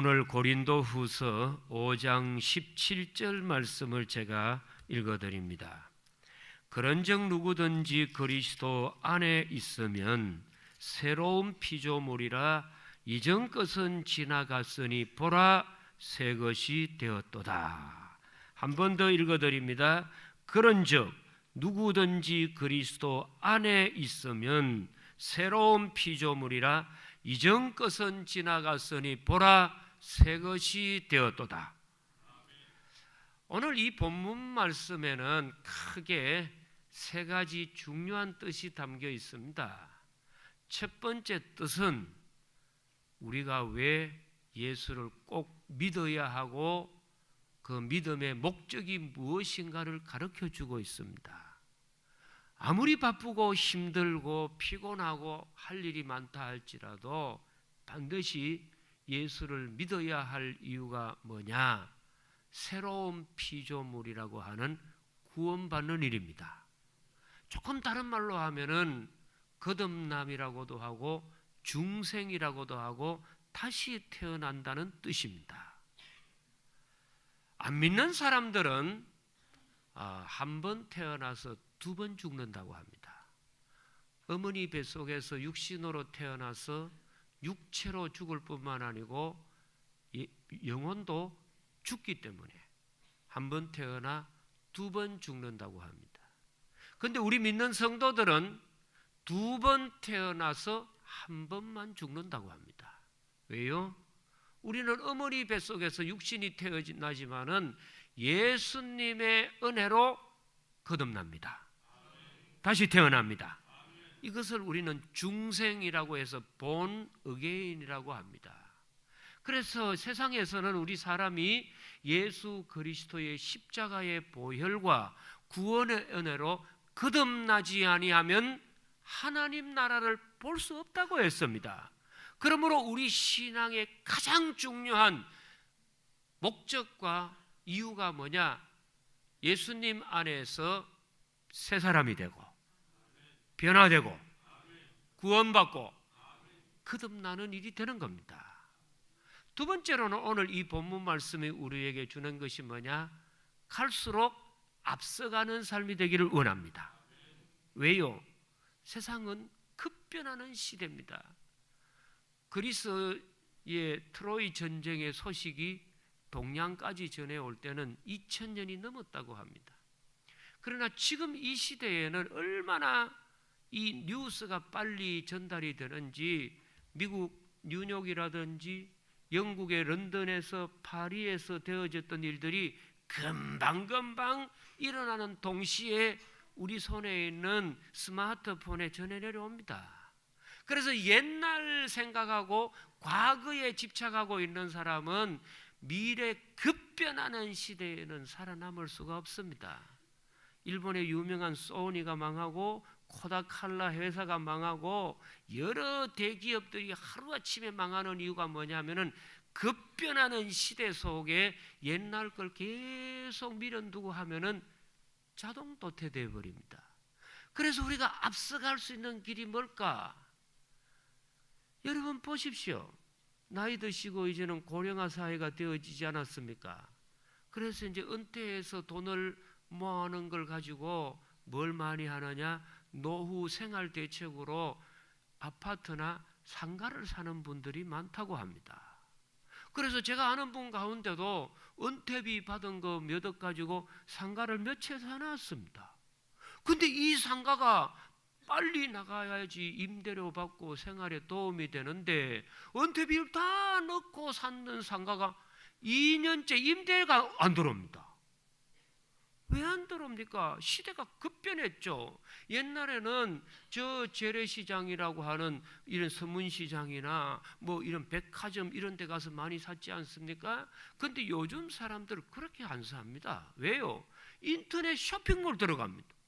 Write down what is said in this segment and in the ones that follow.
오늘 고린도후서 5장 17절 말씀을 제가 읽어드립니다. 그런즉 누구든지 그리스도 안에 있으면 새로운 피조물이라 이전 것은 지나갔으니 보라 새 것이 되었도다. 한 번 더 읽어드립니다. 그런즉 누구든지 그리스도 안에 있으면 새로운 피조물이라 이전 것은 지나갔으니 보라 새 것이 되었도다. 오늘 이 본문 말씀에는 크게 세 가지 중요한 뜻이 담겨 있습니다. 첫 번째 뜻은 우리가 왜 예수를 꼭 믿어야 하고 그 믿음의 목적이 무엇인가를 가르쳐 주고 있습니다. 아무리 바쁘고 힘들고 피곤하고 할 일이 많다 할지라도 반드시 예수를 믿어야 할 이유가 뭐냐? 새로운 피조물이라고 하는 구원받는 일입니다. 조금 다른 말로 하면은 거듭남이라고도 하고 중생이라고도 하고 다시 태어난다는 뜻입니다. 안 믿는 사람들은 한 번 태어나서 두 번 죽는다고 합니다. 어머니 뱃속에서 육신으로 태어나서 육체로 죽을 뿐만 아니고 영혼도 죽기 때문에 한 번 태어나 두 번 죽는다고 합니다. 그런데 우리 믿는 성도들은 두 번 태어나서 한 번만 죽는다고 합니다. 왜요? 우리는 어머니 뱃속에서 육신이 태어나지만은 예수님의 은혜로 거듭납니다. 다시 태어납니다. 이것을 우리는 중생이라고 해서 본 어게인이라고 합니다. 그래서 세상에서는 우리 사람이 예수 그리스도의 십자가의 보혈과 구원의 은혜로 거듭나지 아니하면 하나님 나라를 볼 수 없다고 했습니다. 그러므로 우리 신앙의 가장 중요한 목적과 이유가 뭐냐? 예수님 안에서 새 사람이 되고 변화되고 구원받고 거듭나는 일이 되는 겁니다. 두 번째로는 오늘 이 본문 말씀이 우리에게 주는 것이 뭐냐? 갈수록 앞서가는 삶이 되기를 원합니다. 왜요? 세상은 급변하는 시대입니다. 그리스의 트로이 전쟁의 소식이 동양까지 전해올 때는 2000년이 넘었다고 합니다. 그러나 지금 이 시대에는 얼마나 이 뉴스가 빨리 전달이 되는지 미국 뉴욕이라든지 영국의 런던에서 파리에서 되어졌던 일들이 금방금방 일어나는 동시에 우리 손에 있는 스마트폰에 전해 내려옵니다. 그래서 옛날 생각하고 과거에 집착하고 있는 사람은 미래 급변하는 시대에는 살아남을 수가 없습니다. 일본의 유명한 소니가 망하고 코다칼라 회사가 망하고 여러 대기업들이 하루아침에 망하는 이유가 뭐냐면은 급변하는 시대 속에 옛날 걸 계속 밀어두고 하면은 자동 도태되어 버립니다. 그래서 우리가 앞서갈 수 있는 길이 뭘까? 여러분 보십시오. 나이 드시고 이제는 고령화 사회가 되어지지 않았습니까? 그래서 이제 은퇴해서 돈을 모아놓은 걸 가지고 뭘 많이 하느냐? 노후 생활 대책으로 아파트나 상가를 사는 분들이 많다고 합니다. 그래서 제가 아는 분 가운데도 은퇴비 받은 거 몇 억 가지고 상가를 몇 채 사놨습니다. 근데 이 상가가 빨리 나가야지 임대료 받고 생활에 도움이 되는데 은퇴비를 다 넣고 샀는 상가가 2년째 임대가 안 들어옵니다. 왜 안 들어옵니까? 시대가 급변했죠. 옛날에는 저 재래시장이라고 하는 이런 서문시장이나 뭐 이런 백화점 이런 데 가서 많이 샀지 않습니까? 근데 요즘 사람들 그렇게 안 삽니다. 왜요? 인터넷 쇼핑몰 들어갑니다.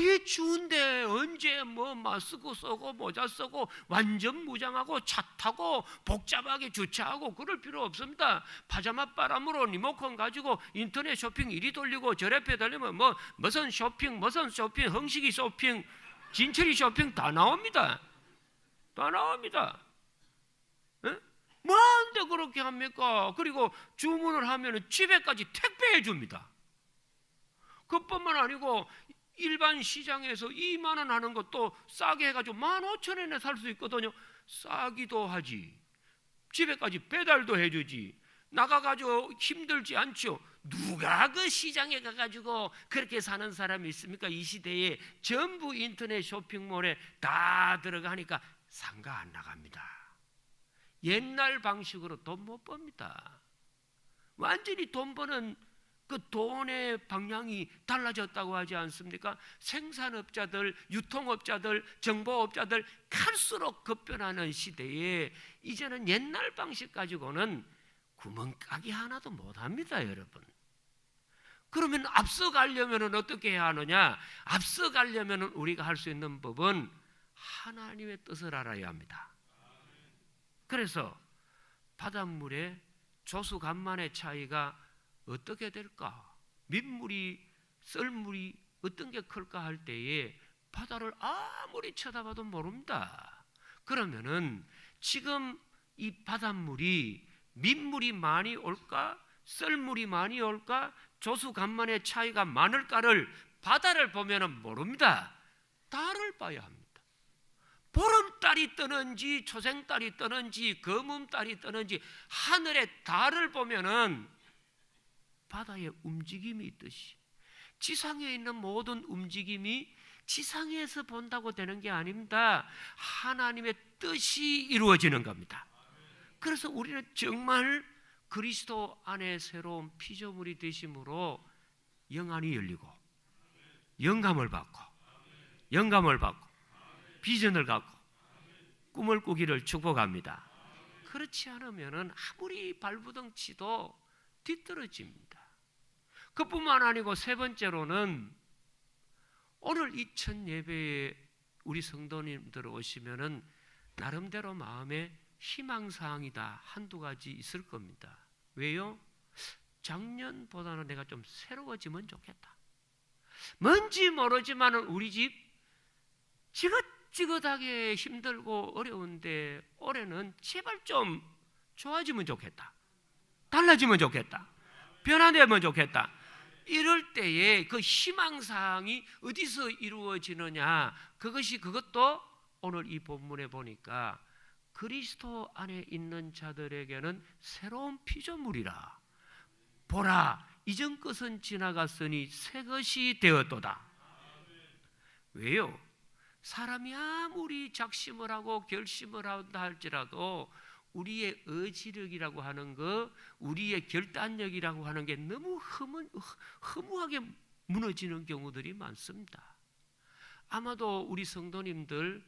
얘 추운데 언제 뭐 마스크 쓰고 모자 쓰고 완전 무장하고 차 타고 복잡하게 주차하고 그럴 필요 없습니다. 파자마 바람으로 리모컨 가지고 인터넷 쇼핑 이리 돌리고 저래 빼달리면 무슨 쇼핑 흥식이 쇼핑 진철이 쇼핑 다 나옵니다. 다 나옵니다. 뭐하는데 그렇게 합니까? 그리고 주문을 하면 집에까지 택배해 줍니다. 그뿐만 아니고 일반 시장에서 2만 원 하는 것도 싸게 해가지고 15,000원에 살 수 있거든요. 싸기도 하지, 집에까지 배달도 해주지, 나가가지고 힘들지 않죠. 누가 그 시장에 가가지고 그렇게 사는 사람이 있습니까? 이 시대에 전부 인터넷 쇼핑몰에 다 들어가니까 상가 안 나갑니다. 옛날 방식으로 돈 못 법니다. 완전히 돈 버는 그 돈의 방향이 달라졌다고 하지 않습니까? 생산업자들, 유통업자들, 정보업자들 갈수록 급변하는 시대에 이제는 옛날 방식 가지고는 구멍가게 하나도 못합니다, 여러분. 그러면 앞서가려면 어떻게 해야 하느냐? 앞서가려면 우리가 할 수 있는 법은 하나님의 뜻을 알아야 합니다. 그래서 바닷물의 조수간만의 차이가 어떻게 될까? 민물이, 썰물이 어떤 게 클까 할 때에 바다를 아무리 쳐다봐도 모릅니다. 그러면은 지금 이 바닷물이 민물이 많이 올까? 썰물이 많이 올까? 조수간만의 차이가 많을까를 바다를 보면은 모릅니다. 달을 봐야 합니다. 보름달이 뜨는지 초생달이 뜨는지 검음달이 뜨는지 하늘의 달을 보면은 바다에 움직임이 있듯이 지상에 있는 모든 움직임이 지상에서 본다고 되는 게 아닙니다. 하나님의 뜻이 이루어지는 겁니다. 그래서 우리는 정말 그리스도 안에 새로운 피조물이 되심으로 영안이 열리고 영감을 받고 비전을 갖고 꿈을 꾸기를 축복합니다. 그렇지 않으면 아무리 발부둥 치도 뒤떨어집니다. 그뿐만 아니고 세 번째로는 오늘 이 첫 예배에 우리 성도님들 오시면은 나름대로 마음에 희망사항이다 한두 가지 있을 겁니다. 왜요? 작년보다는 내가 좀 새로워지면 좋겠다. 뭔지 모르지만은 우리 집 지긋지긋하게 힘들고 어려운데 올해는 제발 좀 좋아지면 좋겠다. 달라지면 좋겠다. 변화되면 좋겠다. 이럴 때에 그 희망사항이 어디서 이루어지느냐? 그것도 오늘 이 본문에 보니까 그리스도 안에 있는 자들에게는 새로운 피조물이라. 보라, 이전 것은 지나갔으니 새 것이 되었도다. 왜요? 사람이 아무리 작심을 하고 결심을 한다 할지라도 우리의 의지력이라고 하는 거, 우리의 결단력이라고 하는 게 너무 허무하게 무너지는 경우들이 많습니다. 아마도 우리 성도님들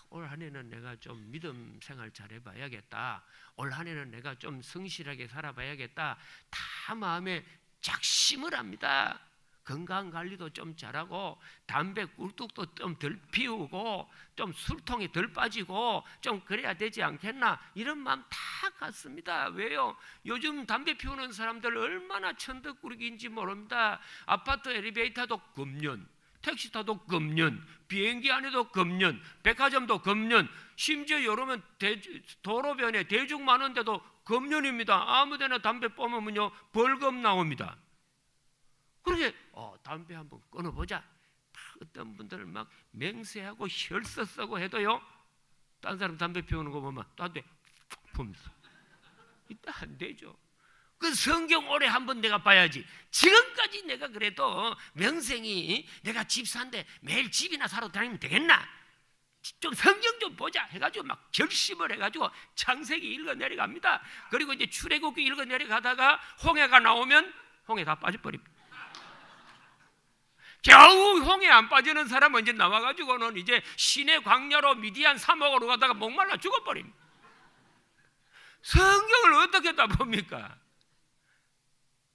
올 한 해는 내가 좀 믿음 생활 잘해봐야겠다, 올 한 해는 내가 좀 성실하게 살아봐야겠다, 다 마음에 작심을 합니다. 건강관리도 좀 잘하고 담배 꿀뚝도 좀 덜 피우고 좀 술통이 덜 빠지고 좀 그래야 되지 않겠나, 이런 마음 다 같습니다. 왜요? 요즘 담배 피우는 사람들 얼마나 천덕꾸러기인지 모릅니다. 아파트 엘리베이터도 금년, 택시 타도 금년, 비행기 안에도 금년, 백화점도 금년, 심지어 여름은 도로변에 대중 많은데도 금년입니다. 아무데나 담배 뿜으면요 벌금 나옵니다. 그렇게 담배 한번 끊어보자. 어떤 분들은 막 맹세하고 혈서 쓰고 해도요, 딴 사람 담배 피우는 거 보면 또 한 대 품면서 이따 안 되죠. 그 성경 오래 한번 내가 봐야지. 지금까지 내가 그래도 명생이 내가 집 산데 매일 집이나 사러 다니면 되겠나? 좀 성경 좀 보자 해가지고 막 결심을 해가지고 창세기 읽어 내려갑니다. 그리고 이제 출애굽기 읽어 내려가다가 홍해가 나오면 홍해 다 빠져버립니다. 겨우 홍해 안 빠지는 사람은 이제 나와가지고는 이제 시내 광야로 미디안 사막으로 가다가 목말라 죽어버립니다. 성경을 어떻게 다 봅니까?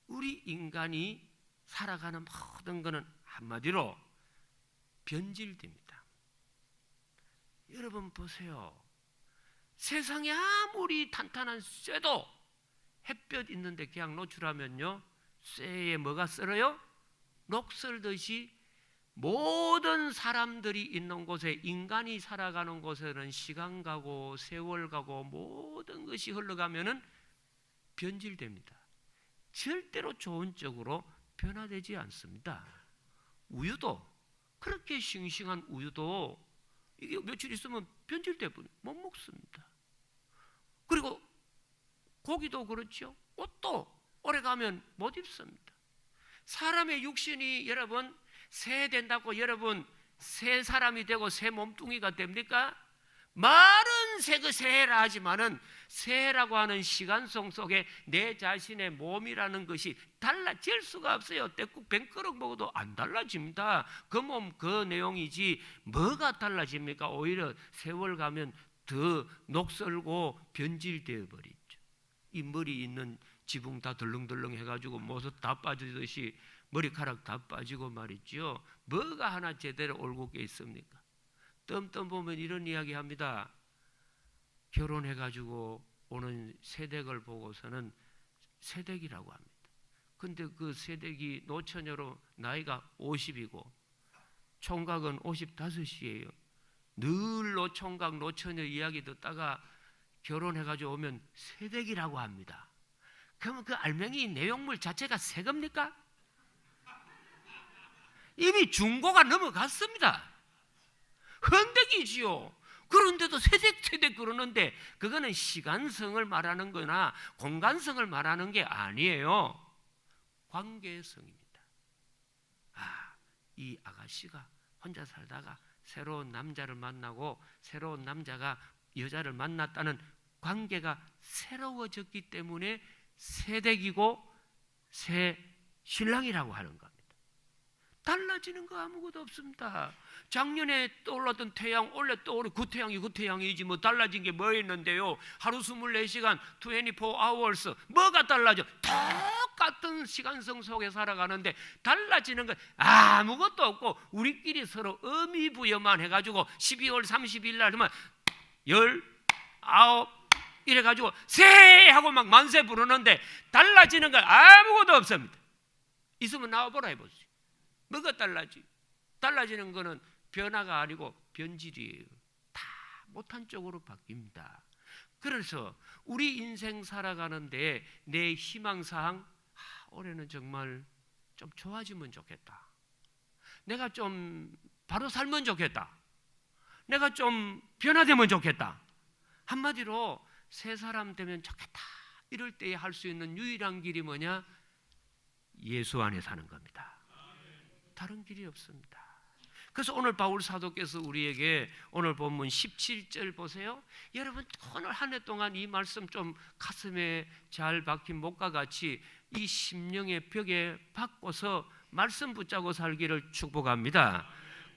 우리 인간이 살아가는 모든 것은 한마디로 변질됩니다. 여러분 보세요. 세상에 아무리 탄탄한 쇠도 햇볕 있는데 그냥 노출하면요, 쇠에 뭐가 썰어요? 녹슬듯이 모든 사람들이 있는 곳에, 인간이 살아가는 곳에는 시간 가고 세월 가고 모든 것이 흘러가면은 변질됩니다. 절대로 좋은 쪽으로 변화되지 않습니다. 우유도 그렇게 싱싱한 우유도 이게 며칠 있으면 변질돼 버려 못 먹습니다. 그리고 고기도 그렇죠. 옷도 오래 가면 못 입습니다. 사람의 육신이 여러분 새 된다고 여러분 새 사람이 되고 새 몸뚱이가 됩니까? 말은 새라 하지만은 새라고 하는 시간성 속에 내 자신의 몸이라는 것이 달라질 수가 없어요. 떼국 100그릇 먹어도 안 달라집니다. 그 몸 그 내용이지 뭐가 달라집니까? 오히려 세월 가면 더 녹슬고 변질되어 버리죠. 이 머리 있는 지붕 다 덜렁덜렁 해가지고 모습 다 빠지듯이 머리카락 다 빠지고 말이죠. 뭐가 하나 제대로 올곧게 있습니까? 뜸뜸 보면 이런 이야기 합니다. 결혼해가지고 오는 새댁을 보고서는 새댁이라고 합니다. 근데 그 새댁이 노처녀로 나이가 50이고 총각은 55이에요. 늘 노총각 노처녀 이야기 듣다가 결혼해가지고 오면 새댁이라고 합니다. 그러면 그 알맹이 내용물 자체가 새 겁니까? 이미 중고가 넘어갔습니다. 헌데기지요. 그런데도 세댁 그러는데 그거는 시간성을 말하는 거나 공간성을 말하는 게 아니에요. 관계성입니다. 이 아가씨가 혼자 살다가 새로운 남자를 만나고 새로운 남자가 여자를 만났다는 관계가 새로워졌기 때문에 새댁이고 새 신랑이라고 하는 겁니다. 달라지는 거 아무것도 없습니다. 작년에 떠올랐던 태양 원래 떠오르 그 태양이지 뭐 달라진 게 뭐 있는데요. 하루 24시간 24 hours 뭐가 달라져? 똑같은 시간성 속에 살아가는데 달라지는 건 아무것도 없고 우리끼리 서로 의미부여만 해가지고 12월 30일 날 하면 19 이래가지고 새 하고 막 만세 부르는데 달라지는 건 아무것도 없습니다. 있으면 나와보라 해보세요. 뭐가 달라지는 거는 변화가 아니고 변질이에요. 다 못한 쪽으로 바뀝니다. 그래서 우리 인생 살아가는데 내 희망사항 올해는 정말 좀 좋아지면 좋겠다. 내가 좀 바로 살면 좋겠다. 내가 좀 변화되면 좋겠다. 한마디로 새 사람 되면 좋겠다. 이럴 때 할 수 있는 유일한 길이 뭐냐? 예수 안에 사는 겁니다. 다른 길이 없습니다. 그래서 오늘 바울 사도께서 우리에게 오늘 본문 17절 보세요. 여러분 오늘 한 해 동안 이 말씀 좀 가슴에 잘 박힌 목과 같이 이 심령의 벽에 박고서 말씀 붙잡고 살기를 축복합니다.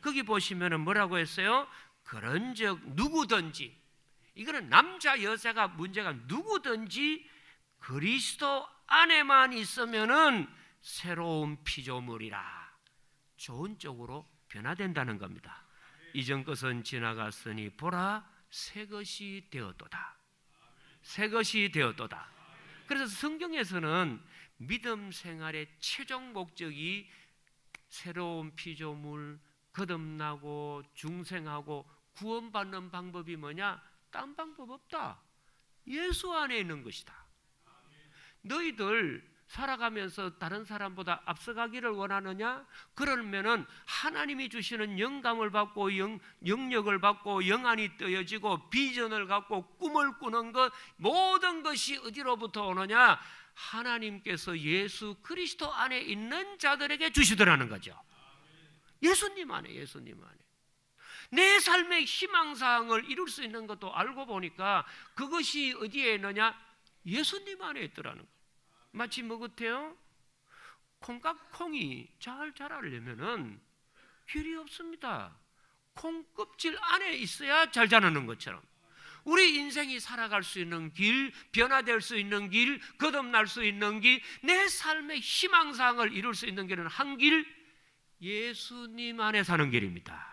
거기 보시면 뭐라고 했어요? 그런즉 누구든지, 이거는 남자 여자가 문제가 누구든지 그리스도 안에만 있으면은 새로운 피조물이라. 좋은 쪽으로 변화된다는 겁니다. 이전 것은 지나갔으니 보라 새 것이 되었도다. 새 것이 되었도다. 그래서 성경에서는 믿음 생활의 최종 목적이 새로운 피조물, 거듭나고 중생하고 구원받는 방법이 뭐냐? 딴 방법 없다. 예수 안에 있는 것이다. 너희들 살아가면서 다른 사람보다 앞서가기를 원하느냐? 그러면은 하나님이 주시는 영감을 받고 영력을 받고 영안이 뜨여지고 비전을 갖고 꿈을 꾸는 것 모든 것이 어디로부터 오느냐? 하나님께서 예수 그리스도 안에 있는 자들에게 주시더라는 거죠. 예수님 안에 내 삶의 희망사항을 이룰 수 있는 것도 알고 보니까 그것이 어디에 있느냐? 예수님 안에 있더라는 거예요. 마치 뭐 같아요? 콩이 잘 자라려면은 길이 없습니다. 콩 껍질 안에 있어야 잘 자라는 것처럼 우리 인생이 살아갈 수 있는 길, 변화될 수 있는 길, 거듭날 수 있는 길, 내 삶의 희망사항을 이룰 수 있는 길은 한 길, 예수님 안에 사는 길입니다.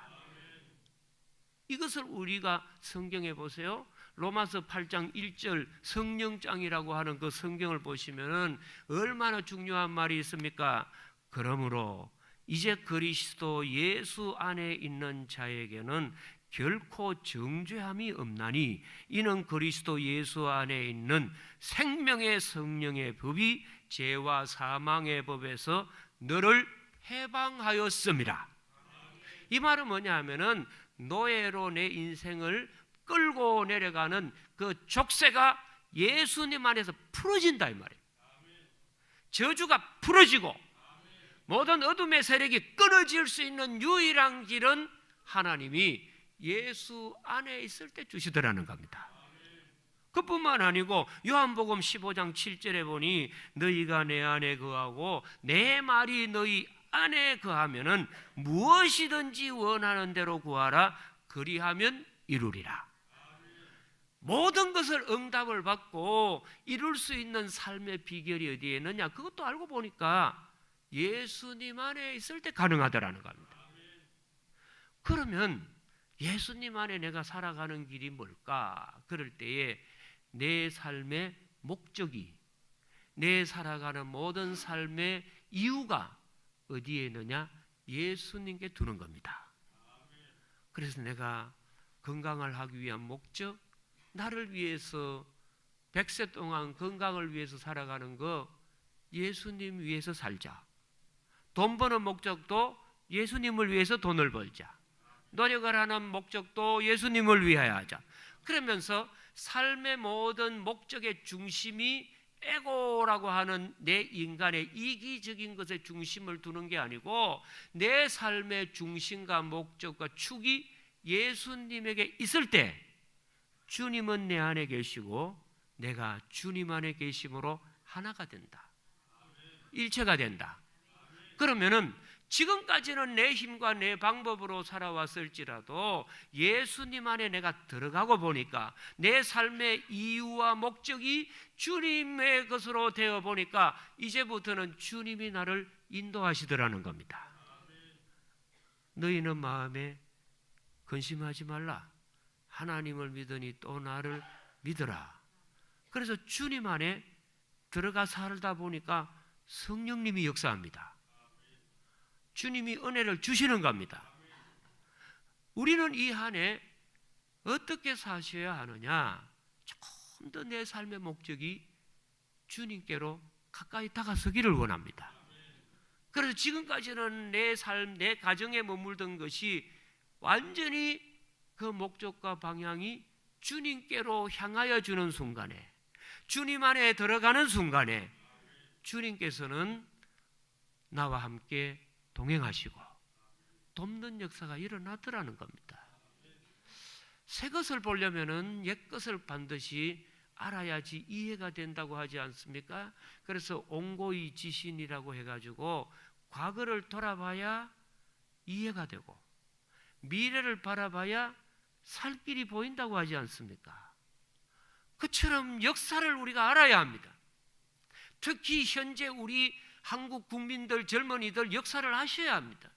이것을 우리가 성경에 보세요. 로마서 8장 1절 성령장이라고 하는 그 성경을 보시면 얼마나 중요한 말이 있습니까? 그러므로 이제 그리스도 예수 안에 있는 자에게는 결코 정죄함이 없나니 이는 그리스도 예수 안에 있는 생명의 성령의 법이 죄와 사망의 법에서 너를 해방하였습니다. 이 말은 뭐냐 하면은 노예로 내 인생을 끌고 내려가는 그 족쇄가 예수님 안에서 풀어진다 이 말이에요. 저주가 풀어지고 모든 어둠의 세력이 끊어질 수 있는 유일한 길은 하나님이 예수 안에 있을 때 주시더라는 겁니다. 그뿐만 아니고 요한복음 15장 7절에 보니 너희가 내 안에 거하고 내 말이 너희 안에 거하면은 무엇이든지 원하는 대로 구하라 그리하면 이루리라. 모든 것을 응답을 받고 이룰 수 있는 삶의 비결이 어디에 있느냐? 그것도 알고 보니까 예수님 안에 있을 때 가능하더라는 겁니다. 그러면 예수님 안에 내가 살아가는 길이 뭘까? 그럴 때에 내 삶의 목적이, 내 살아가는 모든 삶의 이유가 어디에 있느냐? 예수님께 두는 겁니다. 그래서 내가 건강을 하기 위한 목적, 나를 위해서 100세 동안 건강을 위해서 살아가는 거 예수님 위해서 살자. 돈 버는 목적도 예수님을 위해서 돈을 벌자. 노력을 하는 목적도 예수님을 위하여 하자. 그러면서 삶의 모든 목적의 중심이 에고라고 하는 내 인간의 이기적인 것에 중심을 두는 게 아니고 내 삶의 중심과 목적과 축이 예수님에게 있을 때 주님은 내 안에 계시고 내가 주님 안에 계심으로 하나가 된다. 일체가 된다. 그러면은 지금까지는 내 힘과 내 방법으로 살아왔을지라도 예수님 안에 내가 들어가고 보니까 내 삶의 이유와 목적이 주님의 것으로 되어 보니까 이제부터는 주님이 나를 인도하시더라는 겁니다. 너희는 마음에 근심하지 말라. 하나님을 믿으니 또 나를 믿으라. 그래서 주님 안에 들어가 살다 보니까 성령님이 역사합니다. 주님이 은혜를 주시는 겁니다. 우리는 이 한 해 어떻게 사셔야 하느냐? 조금 더 내 삶의 목적이 주님께로 가까이 다가서기를 원합니다. 그래서 지금까지는 내 삶, 내 가정에 머물던 것이 완전히 그 목적과 방향이 주님께로 향하여 주는 순간에, 주님 안에 들어가는 순간에 주님께서는 나와 함께 동행하시고 돕는 역사가 일어나더라는 겁니다. 새 것을 보려면은 옛 것을 반드시 알아야지 이해가 된다고 하지 않습니까? 그래서 온고이 지신이라고 해가지고 과거를 돌아봐야 이해가 되고 미래를 바라봐야 살 길이 보인다고 하지 않습니까? 그처럼 역사를 우리가 알아야 합니다. 특히 현재 우리 한국 국민들, 젊은이들 역사를 아셔야 합니다.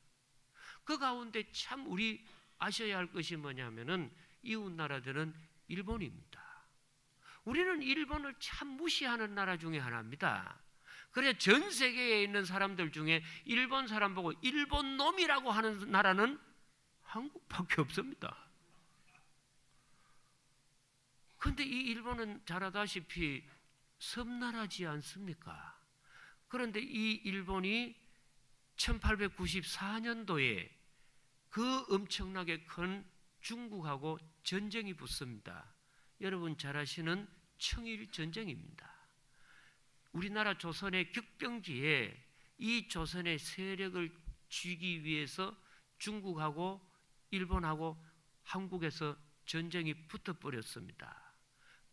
그 가운데 참 우리 아셔야 할 것이 뭐냐면은 이웃 나라들은 일본입니다. 우리는 일본을 참 무시하는 나라 중에 하나입니다. 그래 전 세계에 있는 사람들 중에 일본 사람 보고 일본 놈이라고 하는 나라는 한국밖에 없습니다. 그런데 이 일본은 잘 아다시피 섬나라지 않습니까? 그런데 이 일본이 1894년도에 그 엄청나게 큰 중국하고 전쟁이 붙습니다. 여러분 잘 아시는 청일 전쟁입니다. 우리나라 조선의 격병기에 이 조선의 세력을 쥐기 위해서 중국하고 일본하고 한국에서 전쟁이 붙어버렸습니다.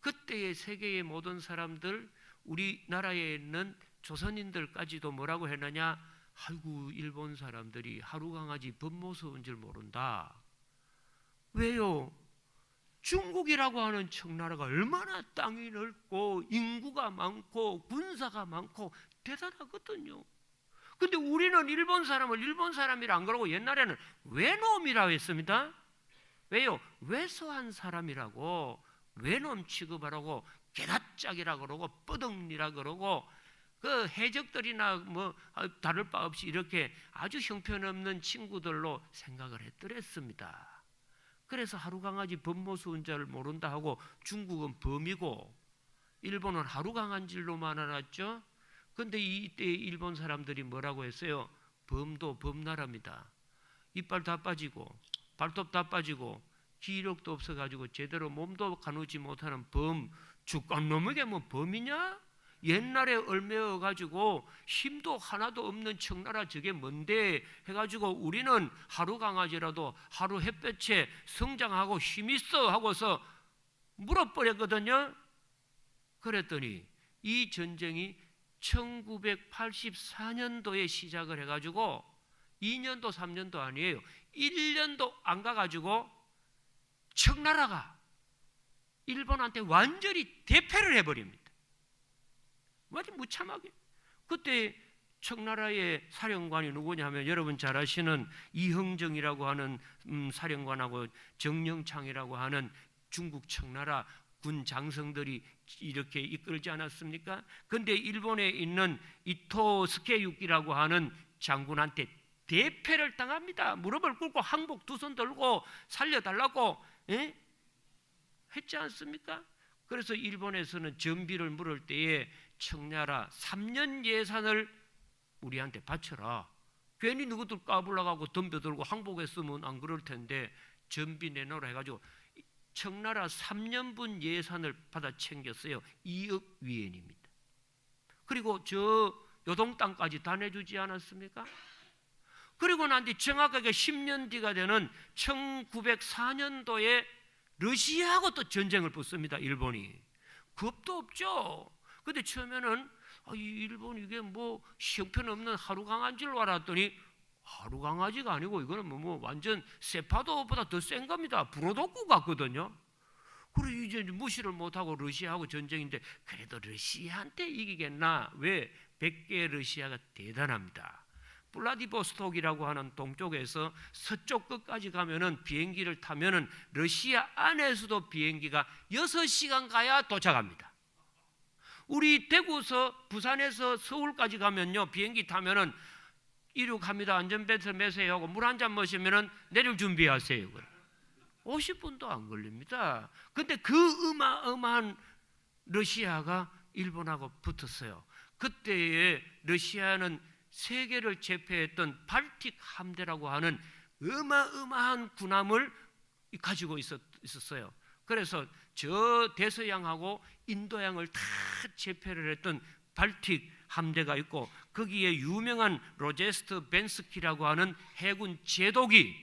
그때의 세계의 모든 사람들, 우리나라에 있는 조선인들까지도 뭐라고 했느냐? 아이고 일본 사람들이 하루 강아지 법모서운 줄 모른다. 왜요? 중국이라고 하는 청나라가 얼마나 땅이 넓고 인구가 많고 군사가 많고 대단하거든요. 근데 우리는 일본 사람을 일본 사람이라 안 그러고 옛날에는 외놈이라고 했습니다. 왜요? 왜소한 사람이라고 외놈 취급하라고 게다짝이라 그러고 뻐덩니라 그러고 그 해적들이나 뭐 다를 바 없이 이렇게 아주 형편없는 친구들로 생각을 했더랬습니다. 그래서 하루강아지 범모수운자를 모른다 하고 중국은 범이고 일본은 하루강아지로만 알았죠. 그런데 이때 일본 사람들이 뭐라고 했어요? 범도 범나라입니다. 이빨 다 빠지고 발톱 다 빠지고 기력도 없어가지고 제대로 몸도 가누지 못하는 범, 죽간 놈에게 뭐 범이냐? 옛날에 얼매어가지고 힘도 하나도 없는 청나라 저게 뭔데 해가지고 우리는 하루 강아지라도 하루 햇볕에 성장하고 힘있어 하고서 물어버렸거든요. 그랬더니 이 전쟁이 1984년도에 시작을 해가지고 2년도 3년도 아니에요. 1년도 안 가가지고 청나라가 일본한테 완전히 대패를 해버립니다. 완전 무참하게. 그때 청나라의 사령관이 누구냐면 여러분 잘 아시는 이형정이라고 하는 사령관하고 정영창이라고 하는 중국 청나라 군 장성들이 이렇게 이끌지 않았습니까? 그런데 일본에 있는 이토 스케유키라고 하는 장군한테 대패를 당합니다. 무릎을 꿇고 항복 두 손 들고 살려달라고 했지 않습니까? 그래서 일본에서는 전비를 물을 때에 청나라 3년 예산을 우리한테 바쳐라. 괜히 누구들 까불러가고 덤벼들고 항복했으면 안 그럴 텐데 전비 내놓으라 해가지고 청나라 3년분 예산을 받아 챙겼어요. 2억 위엔입니다. 그리고 저 요동 땅까지 다 내주지 않았습니까? 그리고 난 뒤 정확하게 10년 뒤가 되는 1904년도에 러시아하고 또 전쟁을 붙습니다. 일본이. 겁도 없죠. 근데 처음에는 이 일본 이게 뭐 형편없는 하루강아지를 알았더니 하루강아지가 아니고 이거는 뭐 완전 세파도보다 더 센 겁니다. 불어독구 같거든요. 그리고 이제 무시를 못하고 러시아하고 전쟁인데 그래도 러시아한테 이기겠나? 왜? 100개 러시아가 대단합니다. 블라디보스톡이라고 하는 동쪽에서 서쪽 끝까지 가면은 비행기를 타면은 러시아 안에서도 비행기가 6시간 가야 도착합니다. 우리 대구에서 부산에서 서울까지 가면요 비행기 타면은 이륙합니다. 안전벨트 매세요 하고 물 한 잔 마시면은 내릴 준비하세요. 50분도 안 걸립니다. 근데 그 어마어마한 러시아가 일본하고 붙었어요. 그때에 러시아는 세계를 제패했던 발틱 함대라고 하는 어마어마한 군함을 가지고 있었어요. 그래서 저 대서양하고 인도양을 다 제패를 했던 발틱 함대가 있고 거기에 유명한 로제스트 벤스키라고 하는 해군 제독이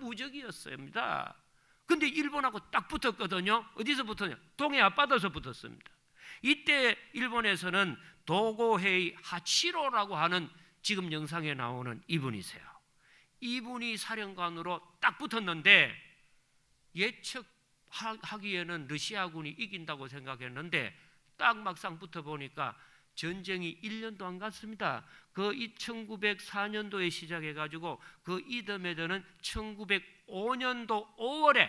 천하무적이었습니다. 근데 일본하고 딱 붙었거든요. 어디서 붙었냐? 동해 앞바다에서 붙었습니다. 이때 일본에서는 도고헤이 하치로라고 하는 지금 영상에 나오는 이분이세요. 이분이 사령관으로 딱 붙었는데 예측하기에는 러시아군이 이긴다고 생각했는데 딱 막상 붙어보니까 전쟁이 1년도 안 갔습니다. 그 1904년도에 시작해가지고 그 이듬해 되는 1905년도 5월에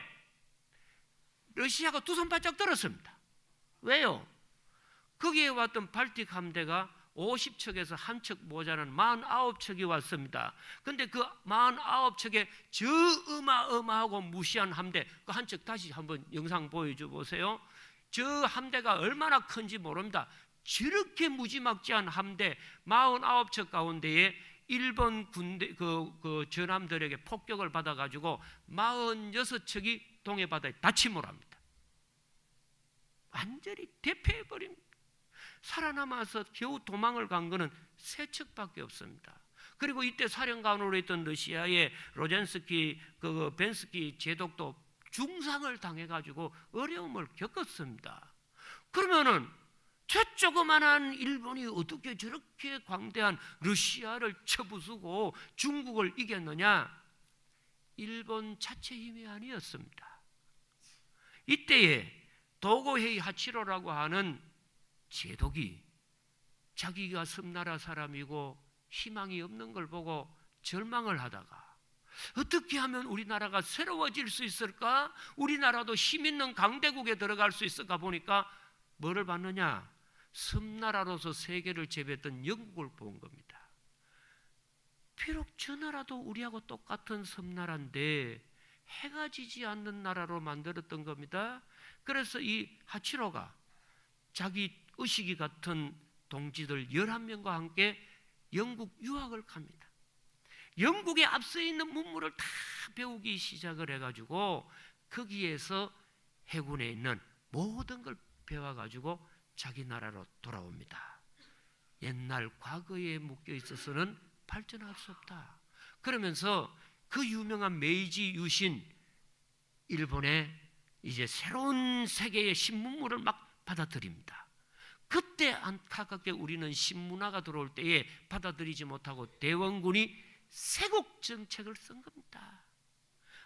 러시아가 두 손 바짝 들었습니다. 왜요? 거기에 왔던 발틱 함대가 50척에서 한 척 모자란 49척이 왔습니다. 그런데 그 49척의 저 어마어마하고 무시한 함대 그 한 척 다시 한번 영상 보여줘 보세요. 저 함대가 얼마나 큰지 모릅니다. 저렇게 무지막지한 함대 49척 가운데에 일본 군대 그 전함들에게 폭격을 받아가지고 46척이 동해바다에 다침을 합니다. 완전히 대패해버립니다. 살아남아서 겨우 도망을 간 거는 3척밖에 없습니다. 그리고 이때 사령관으로 있던 러시아의 로젠스키 벤스키 제독도 중상을 당해가지고 어려움을 겪었습니다. 그러면은 저 조그만한 일본이 어떻게 저렇게 광대한 러시아를 쳐부수고 중국을 이겼느냐? 일본 자체 힘이 아니었습니다. 이때에 도고헤이 하치로라고 하는 제독이 자기가 섬나라 사람이고 희망이 없는 걸 보고 절망을 하다가 어떻게 하면 우리나라가 새로워질 수 있을까? 우리나라도 힘 있는 강대국에 들어갈 수 있을까 보니까 뭐를 봤느냐? 섬나라로서 세계를 제패했던 영국을 본 겁니다. 비록 저 나라도 우리하고 똑같은 섬나라인데 해가 지지 않는 나라로 만들었던 겁니다. 그래서 이 하치로가 자기 의식이 같은 동지들 11명과 함께 영국 유학을 갑니다. 영국에 앞서 있는 문물을 다 배우기 시작을 해가지고 거기에서 해군에 있는 모든 걸 배워가지고 자기 나라로 돌아옵니다. 옛날 과거에 묶여 있어서는 발전할 수 없다. 그러면서 그 유명한 메이지 유신, 일본의 이제 새로운 세계의 신문물을 막 받아들입니다. 그때 안타깝게 우리는 신문화가 들어올 때에 받아들이지 못하고 대원군이 세국 정책을 쓴 겁니다.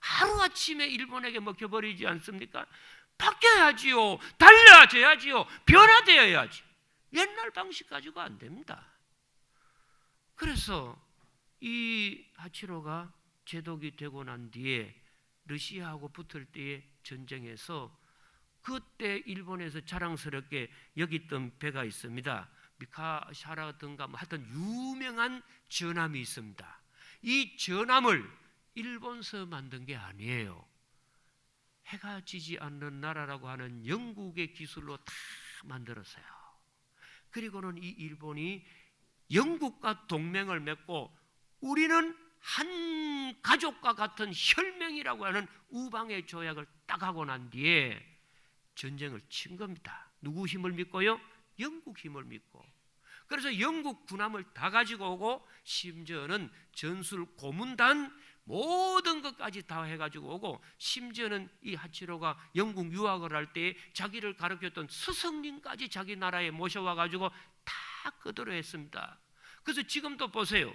하루아침에 일본에게 먹혀버리지 않습니까? 바뀌어야지요. 달라져야지요. 변화되어야지. 옛날 방식 가지고 안 됩니다. 그래서 이 하치로가 제독이 되고 난 뒤에 러시아하고 붙을 때의 전쟁에서 그때 일본에서 자랑스럽게 여겼던 배가 있습니다. 미카샤라든가 하여튼 유명한 전함이 있습니다. 이 전함을 일본서 만든 게 아니에요. 해가 지지 않는 나라라고 하는 영국의 기술로 다 만들었어요. 그리고는 이 일본이 영국과 동맹을 맺고 우리는 한 가족과 같은 혈맹이라고 하는 우방의 조약을 딱 하고 난 뒤에 전쟁을 친 겁니다. 누구 힘을 믿고요? 영국 힘을 믿고. 그래서 영국 군함을 다 가지고 오고 심지어는 전술 고문단 모든 것까지 다 해가지고 오고 심지어는 이 하치로가 영국 유학을 할 때 자기를 가르쳤던 스승님까지 자기 나라에 모셔와가지고 다 그대로 했습니다. 그래서 지금도 보세요.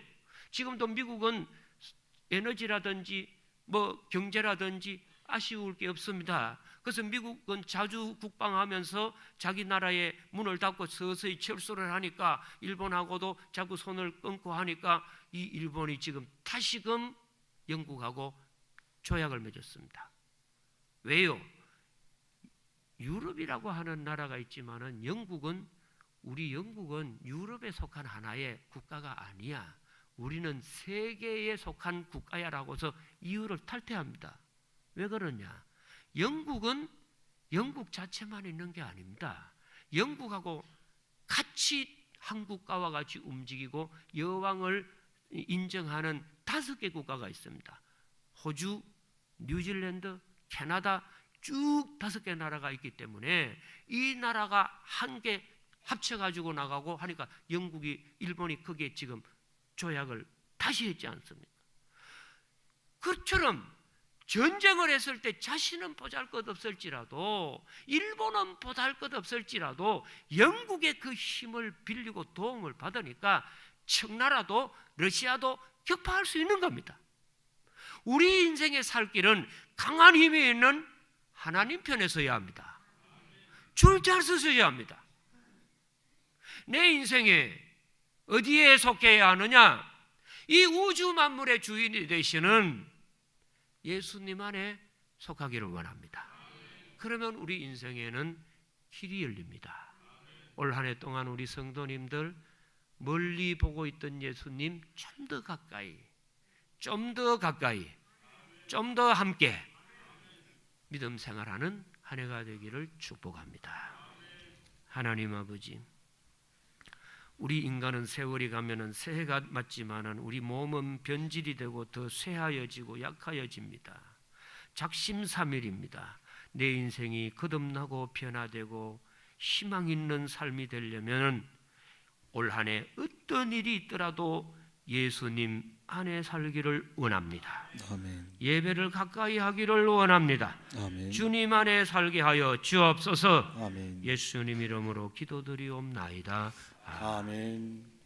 지금도 미국은 에너지라든지 뭐 경제라든지 아쉬울 게 없습니다. 그래서 미국은 자주 국방하면서 자기 나라의 문을 닫고 서서히 철수를 하니까 일본하고도 자꾸 손을 끊고 하니까 이 일본이 지금 다시금 영국하고 조약을 맺었습니다. 왜요? 유럽이라고 하는 나라가 있지만은 우리 영국은 유럽에 속한 하나의 국가가 아니야. 우리는 세계에 속한 국가야라고서 이유를 탈퇴합니다. 왜 그러냐? 영국은 영국 자체만 있는 게 아닙니다. 영국하고 같이 한국과와 같이 움직이고 여왕을 인정하는 5개 국가가 있습니다. 호주, 뉴질랜드, 캐나다 쭉 5개 나라가 있기 때문에 이 나라가 한 개 합쳐가지고 나가고 하니까 일본이 거기에 지금 조약을 다시 했지 않습니까? 그처럼 전쟁을 했을 때 자신은 보잘것없을지라도 일본은 보잘것없을지라도 영국의 그 힘을 빌리고 도움을 받으니까 청나라도 러시아도 격파할 수 있는 겁니다. 우리 인생의 살 길은 강한 힘이 있는 하나님 편에 서야 합니다. 줄 잘 서셔야 합니다. 내 인생에 어디에 속해야 하느냐? 이 우주 만물의 주인이 되시는 예수님 안에 속하기를 원합니다. 그러면 우리 인생에는 길이 열립니다. 올 한 해 동안 우리 성도님들 멀리 보고 있던 예수님 좀 더 가까이, 좀 더 가까이, 좀 더 함께 믿음 생활하는 한 해가 되기를 축복합니다. 하나님 아버지, 우리 인간은 세월이 가면은 새해가 맞지만은 우리 몸은 변질이 되고 더 쇠하여지고 약하여집니다. 작심삼일입니다. 내 인생이 거듭나고 변화되고 희망 있는 삶이 되려면 올 한 해 어떤 일이 있더라도 예수님 안에 살기를 원합니다. 아멘. 예배를 가까이 하기를 원합니다. 아멘. 주님 안에 살게 하여 주옵소서. 아멘. 예수님 이름으로 기도드리옵나이다. 아멘.